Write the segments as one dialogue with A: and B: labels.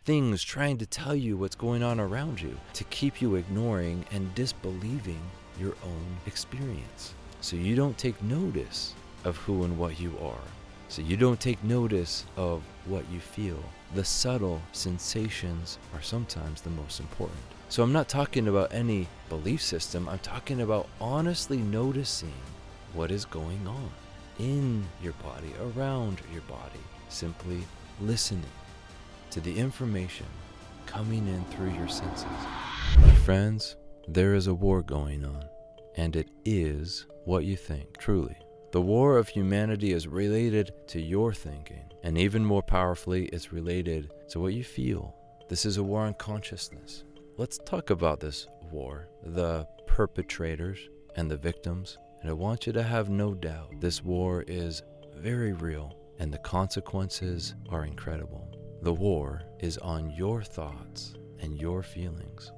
A: things trying to tell you what's going on around you, to keep you ignoring and disbelieving your own experience. So you don't take notice of who and what you are. So you don't take notice of what you feel. The subtle sensations are sometimes the most important. So I'm not talking about any belief system. I'm talking about honestly noticing what is going on in your body, around your body. Simply listening to the information coming in through your senses. My friends, there is a war going on, and it is what you think, truly. The war of humanity is related to your thinking, and even more powerfully, it's related to what you feel. This is a war on consciousness. Let's talk about this war, the perpetrators and the victims. And I want you to have no doubt this war is very real, and the consequences are incredible. The war is on your thoughts and your feelings.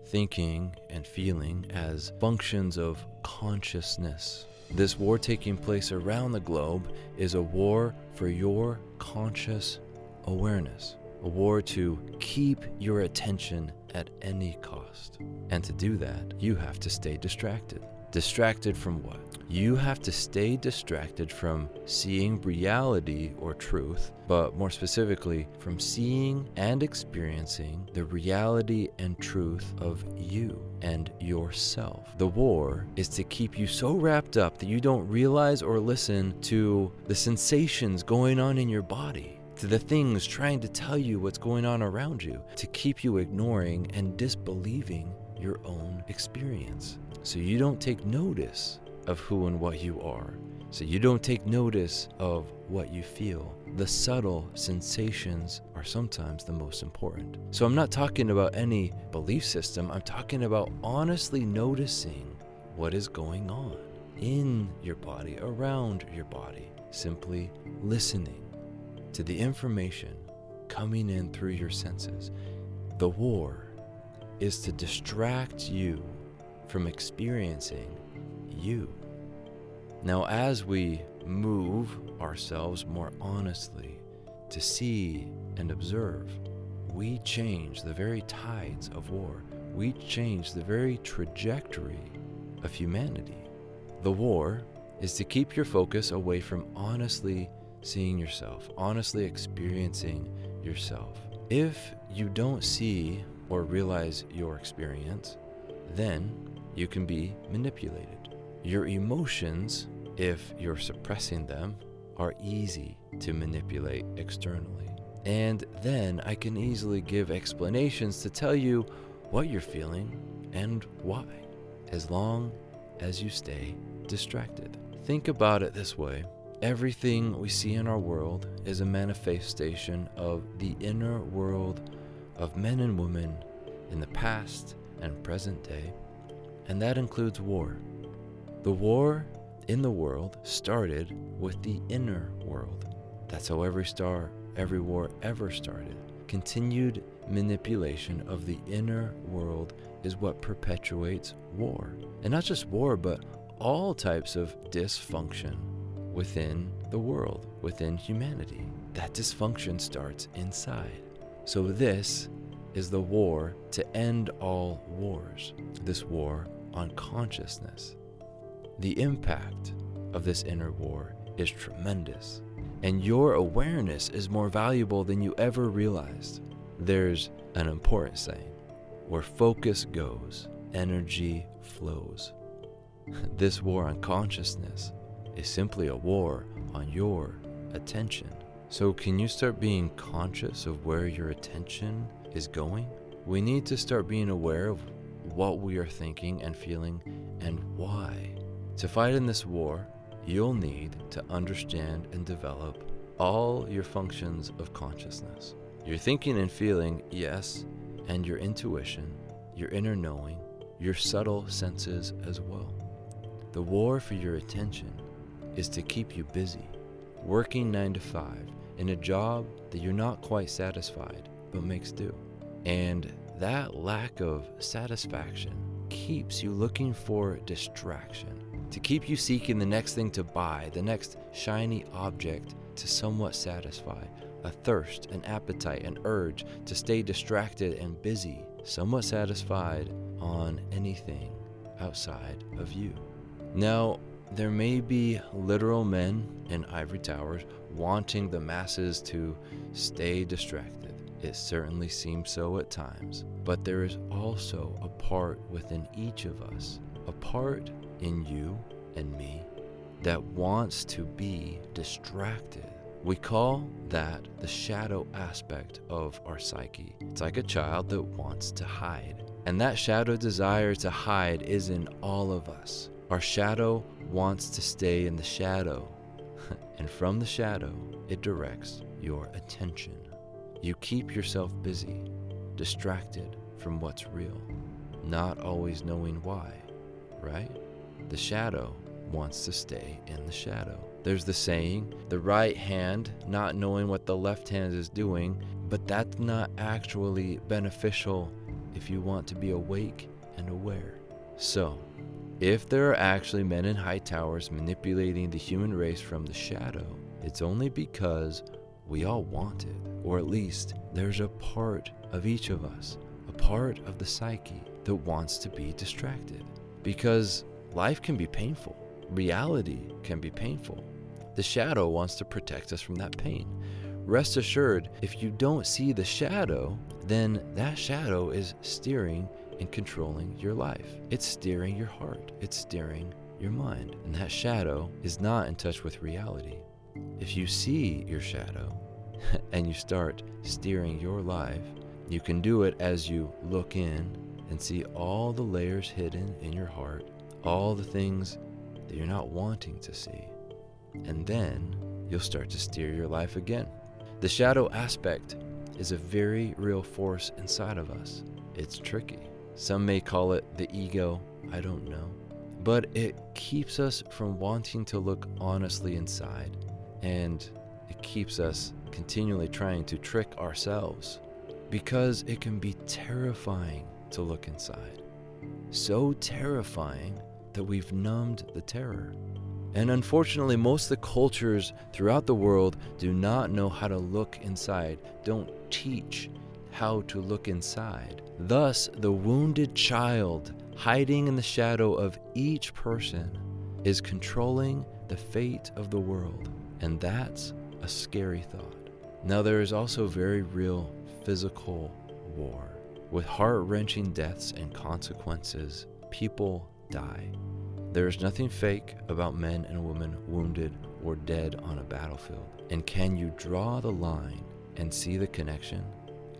A: Thinking and feeling as functions of consciousness. This war taking place around the globe is a war for your conscious awareness, a war to keep your attention at any cost. And to do that, you have to stay distracted. Distracted from what? You have to stay distracted from seeing reality or truth, but more specifically, from seeing and experiencing the reality and truth of you and yourself. The war is to keep you so wrapped up that you don't realize or listen to the sensations going on in your body, to the things trying to tell you what's going on around you, to keep you ignoring and disbelieving your own experience. So you don't take notice of who and what you are. So you don't take notice of what you feel. The subtle sensations are sometimes the most important. So I'm not talking about any belief system. I'm talking about honestly noticing what is going on in your body, around your body. Simply listening to the information coming in through your senses. The war is to distract you from experiencing you. Now, as we move ourselves more honestly to see and observe, we change the very tides of war. We change the very trajectory of humanity. The war is to keep your focus away from honestly seeing yourself, honestly experiencing yourself. If you don't see or realize your experience, then you can be manipulated. Your emotions, if you're suppressing them, are easy to manipulate externally. And then I can easily give explanations to tell you what you're feeling and why, as long as you stay distracted. Think about it this way. Everything we see in our world is a manifestation of the inner world of men and women in the past and present day, and that includes war. The war in the world started with the inner world. That's how every war ever started. Continued manipulation of the inner world is what perpetuates war. And not just war, but all types of dysfunction within the world, within humanity. That dysfunction starts inside. So this is the war to end all wars, this war on consciousness. The impact of this inner war is tremendous, and your awareness is more valuable than you ever realized. There's an important saying, where focus goes, energy flows. This war on consciousness is simply a war on your attention. So can you start being conscious of where your attention is going? We need to start being aware of what we are thinking and feeling and why. To fight in this war, you'll need to understand and develop all your functions of consciousness. Your thinking and feeling, yes, and your intuition, your inner knowing, your subtle senses as well. The war for your attention is to keep you busy, working 9 to 5 in a job that you're not quite satisfied but makes do. And that lack of satisfaction keeps you looking for distraction, to keep you seeking the next thing to buy, the next shiny object to somewhat satisfy, a thirst, an appetite, an urge to stay distracted and busy, somewhat satisfied on anything outside of you. Now, there may be literal men in ivory towers wanting the masses to stay distracted. It certainly seems so at times, but there is also a part within each of us, a part in you and me that wants to be distracted. We call that the shadow aspect of our psyche. It's like a child that wants to hide. And that shadow desire to hide is in all of us. Our shadow wants to stay in the shadow. And from the shadow, it directs your attention. You keep yourself busy, distracted from what's real, not always knowing why, right? The shadow wants to stay in the shadow. There's the saying, the right hand not knowing what the left hand is doing, but that's not actually beneficial if you want to be awake and aware. So, if there are actually men in high towers manipulating the human race from the shadow, it's only because we all want it, or at least there's a part of each of us, a part of the psyche that wants to be distracted. Because life can be painful. Reality can be painful. The shadow wants to protect us from that pain. Rest assured, if you don't see the shadow, then that shadow is steering and controlling your life. It's steering your heart. It's steering your mind. And that shadow is not in touch with reality. If you see your shadow and you start steering your life, you can do it as you look in and see all the layers hidden in your heart, all the things that you're not wanting to see. And then you'll start to steer your life again. The shadow aspect is a very real force inside of us. It's tricky. Some may call it the ego, I don't know. But it keeps us from wanting to look honestly inside, and it keeps us continually trying to trick ourselves, because it can be terrifying to look inside. So terrifying that we've numbed the terror. And unfortunately, most of the cultures throughout the world do not know how to look inside, don't teach how to look inside. Thus, the wounded child hiding in the shadow of each person is controlling the fate of the world. And that's a scary thought. Now, there is also very real physical war with heart-wrenching deaths and consequences. People die. There is nothing fake about men and women wounded or dead on a battlefield. And can you draw the line and see the connection?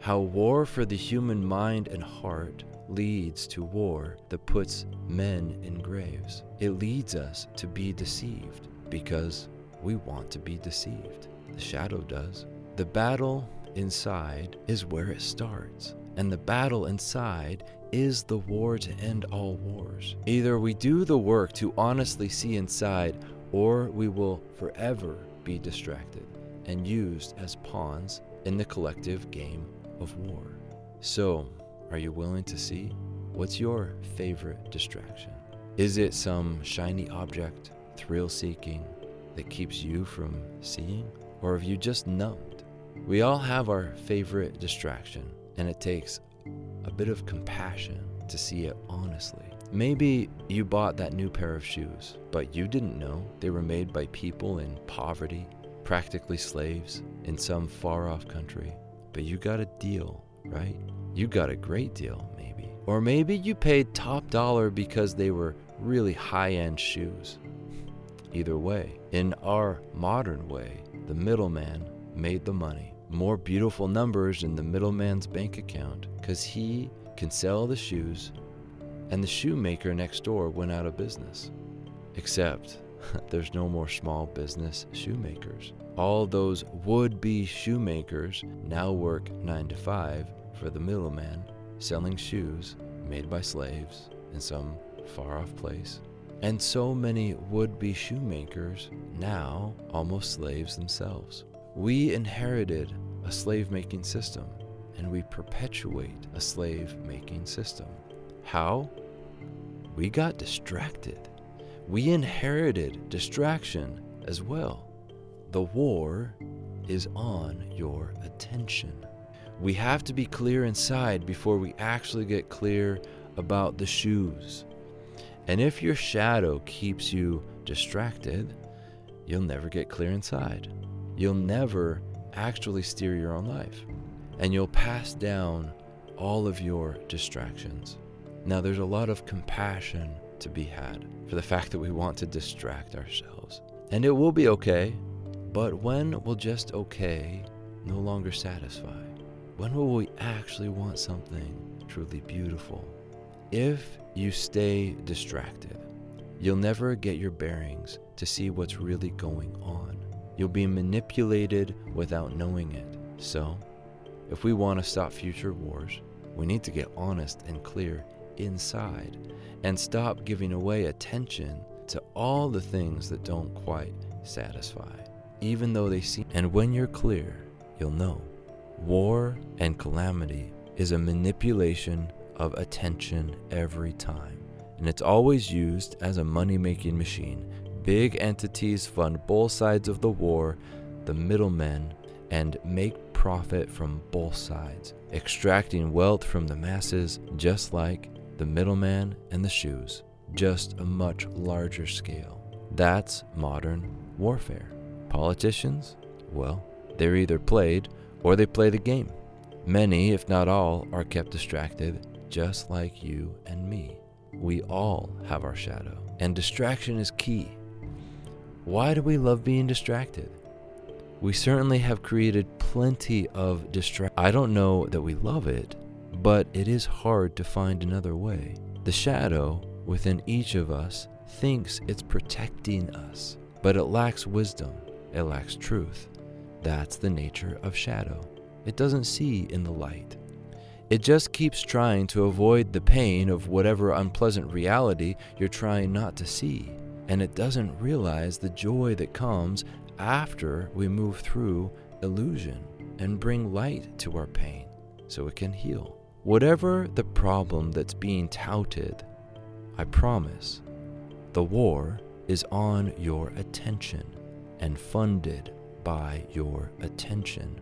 A: How war for the human mind and heart leads to war that puts men in graves. It leads us to be deceived because we want to be deceived. The shadow does. The battle inside is where it starts. And the battle inside is the war to end all wars. Either we do the work to honestly see inside, or we will forever be distracted and used as pawns in the collective game of war. So, are you willing to see? What's your favorite distraction? Is it some shiny object, thrill-seeking, that keeps you from seeing? Or have you just numbed? We all have our favorite distraction, and it takes a bit of compassion to see it honestly. Maybe you bought that new pair of shoes, but you didn't know they were made by people in poverty, practically slaves in some far-off country. But you got a deal, right? You got a great deal, maybe. Or maybe you paid top dollar because they were really high-end shoes. Either way, in our modern way, the middleman made the money. More beautiful numbers in the middleman's bank account because he can sell the shoes, and the shoemaker next door went out of business. Except there's no more small business shoemakers. All those would-be shoemakers now work 9 to 5 for the middleman, selling shoes made by slaves in some far-off place. And so many would-be shoemakers now almost slaves themselves. We inherited a slave-making system, and we perpetuate a slave-making system. How? We got distracted. We inherited distraction as well. The war is on your attention. We have to be clear inside before we actually get clear about the shoes. And if your shadow keeps you distracted, you'll never get clear inside. You'll never actually steer your own life. And you'll pass down all of your distractions. Now, there's a lot of compassion to be had for the fact that we want to distract ourselves. And it will be okay, but when will just okay no longer satisfy? When will we actually want something truly beautiful? If you stay distracted, you'll never get your bearings to see what's really going on. You'll be manipulated without knowing it. So, if we want to stop future wars, we need to get honest and clear inside and stop giving away attention to all the things that don't quite satisfy, even though they seem. And when you're clear, you'll know. War and calamity is a manipulation of attention every time, and it's always used as a money-making machine. Big entities fund both sides of the war, the middlemen, and make profit from both sides, extracting wealth from the masses just like the middleman and the shoes, just a much larger scale. That's modern warfare. Politicians, well, they're either played or they play the game. Many, if not all, are kept distracted, just like you and me. We all have our shadow, and distraction is key. Why do we love being distracted? We certainly have created plenty of distraction. I don't know that we love it, but it is hard to find another way. The shadow within each of us thinks it's protecting us, but it lacks wisdom. It lacks truth. That's the nature of shadow. It doesn't see in the light. It just keeps trying to avoid the pain of whatever unpleasant reality you're trying not to see. And it doesn't realize the joy that comes after we move through illusion and bring light to our pain so it can heal. Whatever the problem that's being touted, I promise, the war is on your attention and funded by your attention.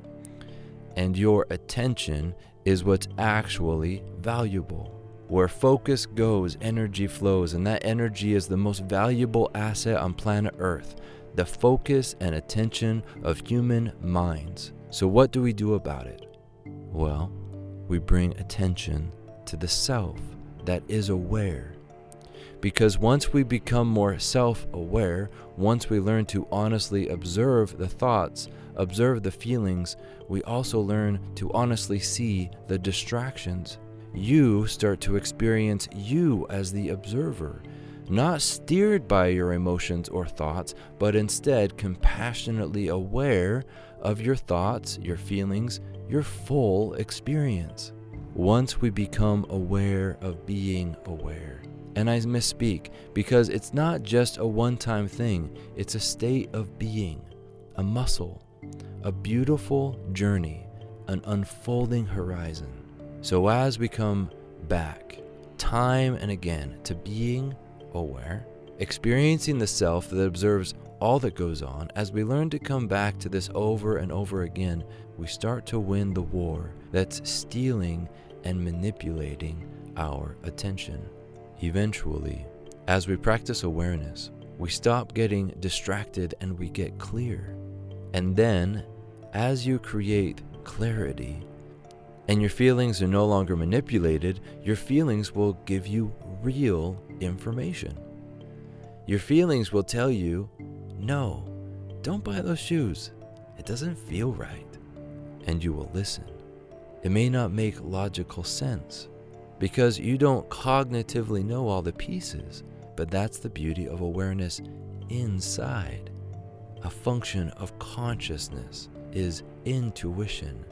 A: And your attention is what's actually valuable. Where focus goes, energy flows, and that energy is the most valuable asset on planet Earth, the focus and attention of human minds. So what do we do about it? Well, we bring attention to the self that is aware. Because once we become more self-aware, once we learn to honestly observe the thoughts, observe the feelings, we also learn to honestly see the distractions. You start to experience you as the observer, not steered by your emotions or thoughts, but instead compassionately aware of your thoughts, your feelings, your full experience. Once we become aware of being aware. And I misspeak, because it's not just a one-time thing, it's a state of being, a muscle, a beautiful journey, an unfolding horizon. So as we come back, time and again, to being aware, experiencing the self that observes all that goes on, as we learn to come back to this over and over again, we start to win the war that's stealing and manipulating our attention. Eventually, as we practice awareness, we stop getting distracted and we get clear. And then, as you create clarity, and your feelings are no longer manipulated, your feelings will give you real information. Your feelings will tell you, no, don't buy those shoes. It doesn't feel right. And you will listen. It may not make logical sense because you don't cognitively know all the pieces, but that's the beauty of awareness inside. A function of consciousness is intuition,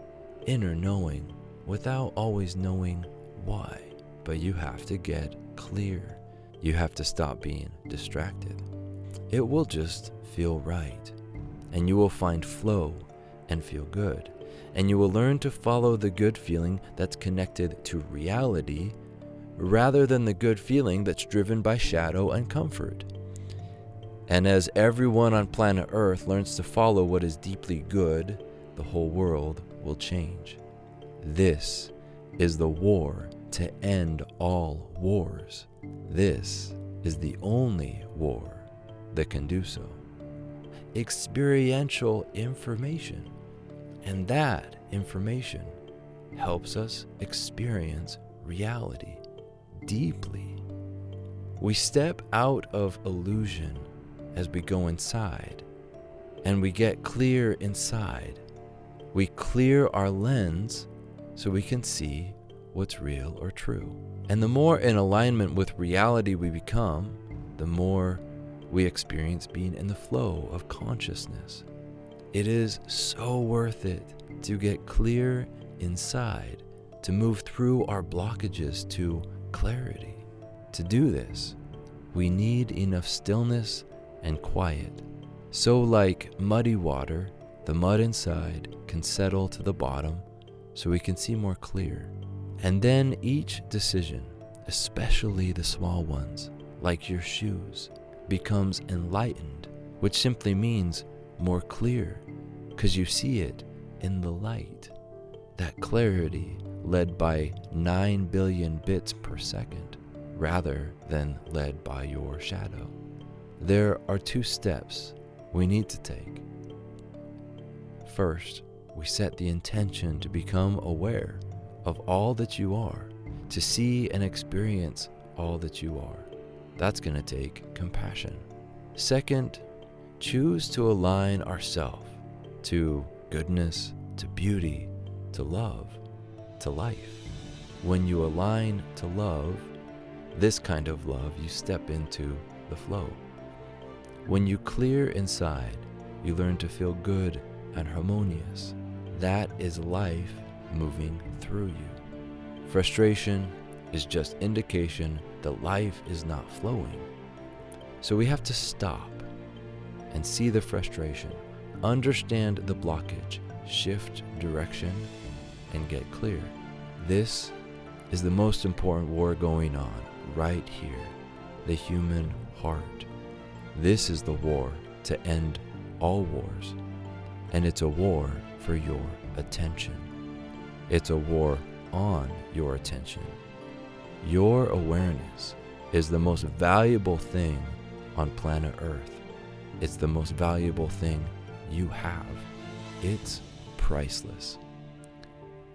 A: inner knowing, without always knowing why. But you have to get clear. You have to stop being distracted. It will just feel right, and you will find flow and feel good, and you will learn to follow the good feeling that's connected to reality rather than the good feeling that's driven by shadow and comfort. And as everyone on planet Earth learns to follow what is deeply good, the whole world will change. This is the war to end all wars. This is the only war that can do so. Experiential information. And that information helps us experience reality deeply. We step out of illusion as we go inside, and we get clear inside. We clear our lens so we can see what's real or true. And the more in alignment with reality we become, the more we experience being in the flow of consciousness. It is so worth it to get clear inside, to move through our blockages to clarity. To do this, we need enough stillness and quiet. So like muddy water, the mud inside can settle to the bottom so we can see more clear. And then each decision, especially the small ones, like your shoes, becomes enlightened, which simply means more clear, because you see it in the light. That clarity led by 9 billion bits per second, rather than led by your shadow. There are 2 steps we need to take. First, we set the intention to become aware of all that you are, to see and experience all that you are. That's going to take compassion. Second, choose to align ourselves to goodness, to beauty, to love, to life. When you align to love, this kind of love, you step into the flow. When you clear inside, you learn to feel good and harmonious. That is life moving through you. Frustration is just indication that life is not flowing. So we have to stop and see the frustration, understand the blockage, shift direction, and get clear. This is the most important war going on right here, the human heart. This is the war to end all wars, and it's a war for your attention. It's a war on your attention. Your awareness is the most valuable thing on planet Earth. It's the most valuable thing you have. It's priceless.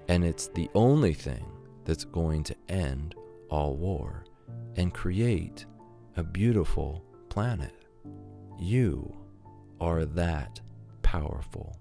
A: And it's the only thing that's going to end all war and create a beautiful planet. You are that powerful.